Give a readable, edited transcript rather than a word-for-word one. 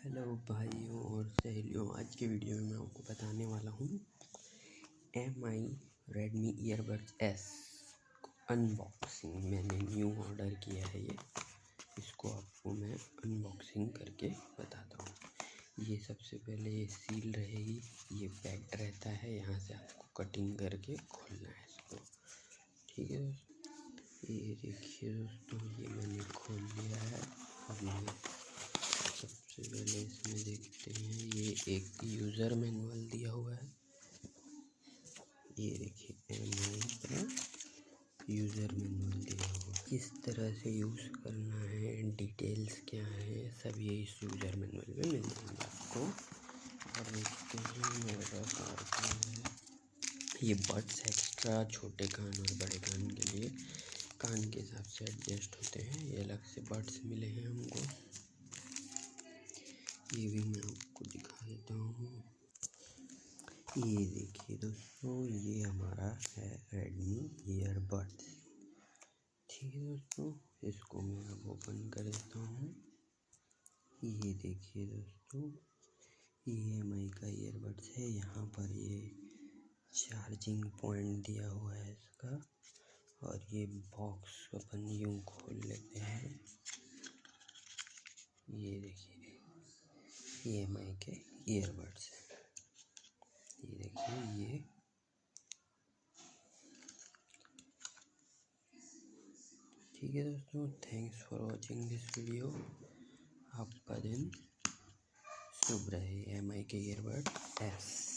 Hello भाइयों और सहेलियों, आज के वीडियो में मैं आपको बताने वाला हूँ MI Redmi Earbuds S unboxing. मैंने न्यू ऑर्डर किया है इसको आपको मैं अनबॉक्सिंग करके बताता हूँ। ये सबसे पहले ये सील रहेगी, ये पैक्ड रहता है, यहाँ से आपको कटिंग करके खोलना है इसको। ठीक है दोस्तों, ये देखिए दोस्तों, ये मैंने खोल लिया है। अब ये सबसे पहले इसमें देखते हैं, ये एक यूज़र मैनुअल दिया हुआ है। ये देखिए MI का यूज़र मैनुअल दिया हुआ है, किस तरह से यूज़ करना है, डिटेल्स क्या है, सब ये इस यूज़र मैनुअल में मिल जाएंगे आपको। और देखते हैं मेरे पास और क्या है। ये बड्स एक्स्ट्रा छोटे कान और बड़े कान के लिए कान के हिसाब से एडजस्ट होते हैं। ये अलग से बड्स मिले हैं हमको, ये भी मैं आपको दिखा देता हूँ। ये देखिए दोस्तों, ये हमारा है Redmi Earbuds। ठीक है दोस्तों, इसको मैं अब ओपन कर देता हूँ। ये देखिए दोस्तों, ये MI का ईयरबड्स है। यहाँ पर ये चार्जिंग पॉइंट दिया हुआ है इसका, और ये बॉक्स अपन यूँ खोल लेते हैं। ये देखिए, ये MI के ईयरबड्स हैं। ये देखिए, ये ठीक है दोस्तों, thanks for watching this video. आपका दिन शुभ रहे। MI के ईयरबड S।